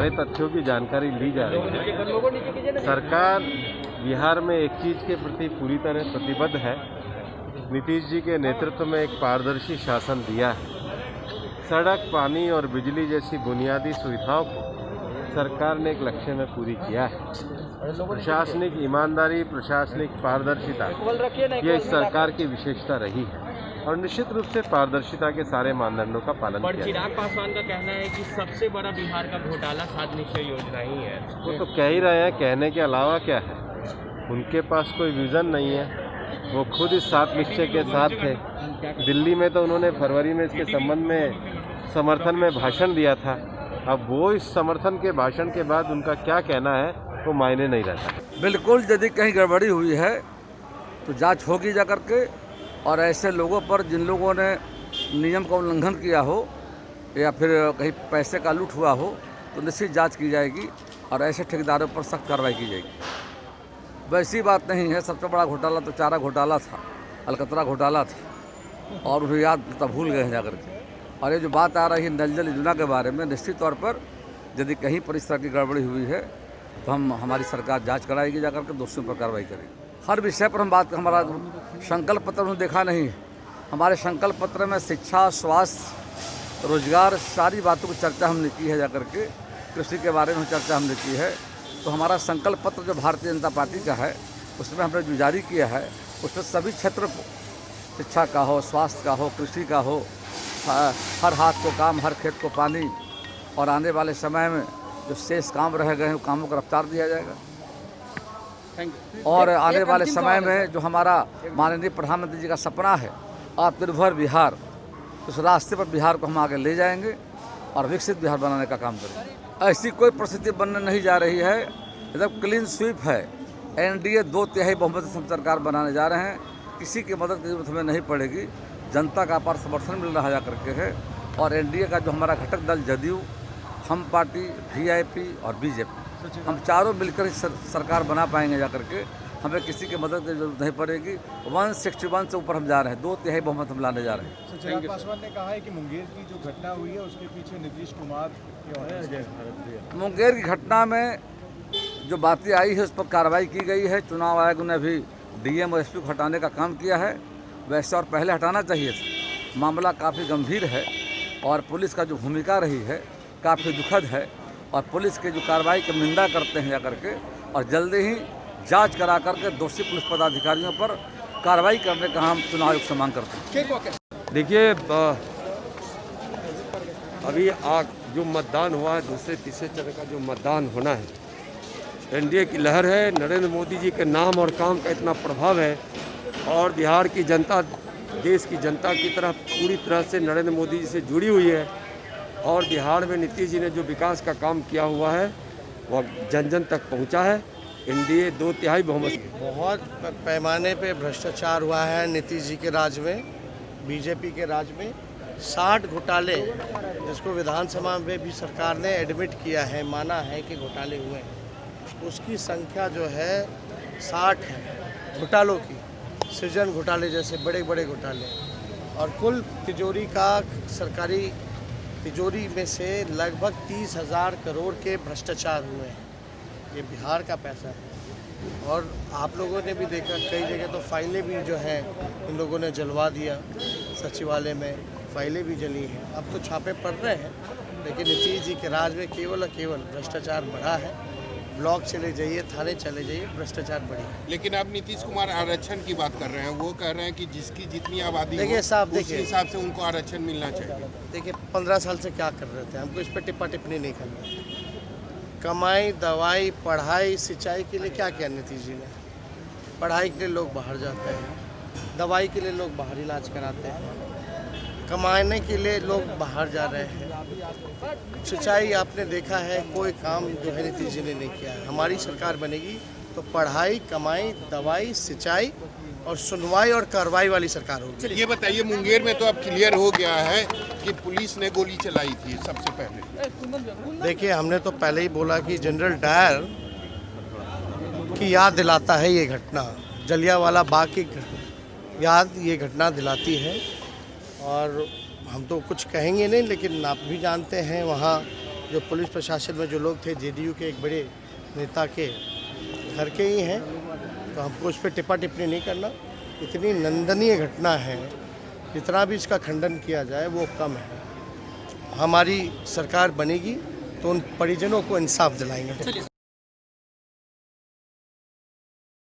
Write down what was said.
सारे तथ्यों की जानकारी ली जा रही है। सरकार बिहार में एक चीज़ के प्रति पूरी तरह प्रतिबद्ध है। नीतीश जी के नेतृत्व में एक पारदर्शी शासन दिया है। सड़क, पानी और बिजली जैसी बुनियादी सुविधाओं को सरकार ने एक लक्ष्य में पूरी किया है। प्रशासनिक ईमानदारी, प्रशासनिक पारदर्शिता ये इस सरकार की विशेषता रही है और निश्चित रूप से पारदर्शिता के सारे मानदंडों का पालन किया है। चिराग पासवान का कहना है कि सबसे बड़ा बिहार का घोटाला खाद्य निश्चय योजना ही है। वो तो कह ही रहे हैं, कहने के अलावा क्या है। उनके पास कोई विजन नहीं है। वो खुद इस 7 निश्चय के साथ थे। दिल्ली में तो उन्होंने फरवरी में इसके संबंध में समर्थन में भाषण दिया था। अब वो इस समर्थन के भाषण के बाद उनका क्या कहना है वो मायने नहीं रहता। बिल्कुल, यदि कहीं गड़बड़ी हुई है तो जांच होगी जा करके, और ऐसे लोगों पर जिन लोगों ने नियम का उल्लंघन किया हो या फिर कहीं पैसे का लूट हुआ हो तो निश्चित जांच की जाएगी और ऐसे ठेकेदारों पर सख्त कार्रवाई की जाएगी। वैसी बात नहीं है। सबसे बड़ा घोटाला तो चारा घोटाला था, अलकतरा घोटाला था, और उन्हें याद तब भूल गए हैं जाकर के। और ये जो बात आ रही है नल जल योजना के बारे में, निश्चित तौर पर यदि कहीं पर इस तरह की गड़बड़ी हुई है तो हमारी सरकार जांच कराएगी, जाकर के दोषियों पर कार्रवाई करेगी। हर विषय पर हम बात, हमारा संकल्प पत्र उन्होंने देखा नहीं है। हमारे संकल्प पत्र में शिक्षा, स्वास्थ्य, रोजगार, सारी बातों की चर्चा हमने की है जाकर के। कृषि के बारे में चर्चा हमने की है। तो हमारा संकल्प पत्र जो भारतीय जनता पार्टी का है उसमें हमने जो जारी किया है उसमें सभी क्षेत्र को, शिक्षा का हो, स्वास्थ्य का हो, कृषि का हो, हर हाथ को काम, हर खेत को पानी, और आने वाले समय में जो शेष काम रह गए हैं वो कामों को रफ्तार दिया जाएगा। और आने वाले समय में जो हमारा माननीय प्रधानमंत्री जी का सपना है आत्मनिर्भर बिहार, उस रास्ते पर बिहार को हम आगे ले जाएंगे और विकसित बिहार बनाने का काम करेंगे। ऐसी कोई परिस्थिति बनने नहीं जा रही है। एकदम क्लीन स्वीप है। एनडीए 2/3 बहुमत से हम सरकार बनाने जा रहे हैं। किसी की मदद की जरूरत हमें नहीं पड़ेगी। जनता का अपार समर्थन मिल रहा जा करके है। और एनडीए का जो हमारा घटक दल जदयू, हम पार्टी, वीआईपी और बीजेपी, हम चारों मिलकर इस सरकार बना पाएंगे जा करके। हमें किसी की मदद की जरूरत नहीं पड़ेगी। 161 से ऊपर हम जा रहे हैं। 2/3 बहुमत हम लाने जा रहे हैं। चिराग पासवान ने कहा है कि मुंगेर की जो घटना हुई है उसके पीछे नीतीश कुमार की। मुंगेर की घटना में जो बातें आई है उस पर कार्रवाई की गई है। चुनाव आयोग ने भी डीएम और एसपी को हटाने का काम किया है। वैसे और पहले हटाना चाहिए था। मामला काफ़ी गंभीर है और पुलिस का जो भूमिका रही है काफ़ी दुखद है। और पुलिस की जो कार्रवाई की निंदा करते हैं जाकर के, और जल्दी ही जांच करा करके दोषी पुलिस पदाधिकारियों पर कार्रवाई करने का हम चुनाव आयोग से मांग करते हैं। देखिए, अभी जो मतदान हुआ है, दूसरे तीसरे चरण का जो मतदान होना है, एनडीए की लहर है। नरेंद्र मोदी जी के नाम और काम का इतना प्रभाव है और बिहार की जनता देश की जनता की तरफ पूरी तरह से नरेंद्र मोदी जी से जुड़ी हुई है। और बिहार में नीतीश जी ने जो विकास का काम किया हुआ है वह जन जन तक पहुंचा है। एनडीए 2/3 बहुमत। बहुत पैमाने पे भ्रष्टाचार हुआ है नीतीश जी के राज में, बीजेपी के राज में। 60 घोटाले, जिसको विधानसभा में भी सरकार ने एडमिट किया है, माना है कि घोटाले हुए हैं, उसकी संख्या जो है 60 है घोटालों की। सृजन घोटाले जैसे बड़े बड़े घोटाले, और कुल तिजोरी का, सरकारी तिजोरी में से लगभग 30,000 करोड़ के भ्रष्टाचार हुए हैं। ये बिहार का पैसा है। और आप लोगों ने भी देखा कई जगह तो फाइलें भी जो है इन लोगों ने जलवा दिया। सचिवालय में फाइलें भी जली हैं। अब तो छापे पड़ रहे हैं, लेकिन नीतीश जी के राज में केवल और केवल भ्रष्टाचार बढ़ा है। ब्लॉक चले जाइए, थाने चले जाइए, भ्रष्टाचार बढ़ी। लेकिन अब नीतीश कुमार आरक्षण की बात कर रहे हैं। वो कह रहे हैं कि जिसकी जितनी आबादी देखिए साहब, देखिए उस हिसाब से उनको आरक्षण मिलना चाहिए। देखिए 15 साल से क्या कर रहे थे, हमको इस पर टिप्पा टिप्पणी नहीं करना। कमाई, दवाई, पढ़ाई, सिंचाई के लिए क्या किया नीतीश जी ने? पढ़ाई के लिए लोग बाहर जाते हैं, दवाई के लिए लोग बाहर इलाज कराते हैं, कमाने के लिए लोग बाहर जा रहे हैं। सिंचाई आपने देखा है, कोई काम जो है नीतीश जी ने नहीं किया है। हमारी सरकार बनेगी तो पढ़ाई, कमाई, दवाई, सिंचाई और सुनवाई और कार्रवाई वाली सरकार होगी। ये बताइए, मुंगेर में तो अब क्लियर हो गया है कि पुलिस ने गोली चलाई थी सबसे पहले। देखिए, हमने तो पहले ही बोला कि जनरल डायर की याद दिलाता है ये घटना, जलियांवाला बाग की याद ये घटना दिलाती है। और हम तो कुछ कहेंगे नहीं, लेकिन आप भी जानते हैं वहाँ जो पुलिस प्रशासन में जो लोग थे जेडीयू के एक बड़े नेता के घर के ही हैं, तो हमको उस पर टिप्पा टिप्पणी नहीं करना। इतनी निंदनीय घटना है, जितना भी इसका खंडन किया जाए वो कम है। हमारी सरकार बनेगी तो उन परिजनों को इंसाफ दिलाएंगे।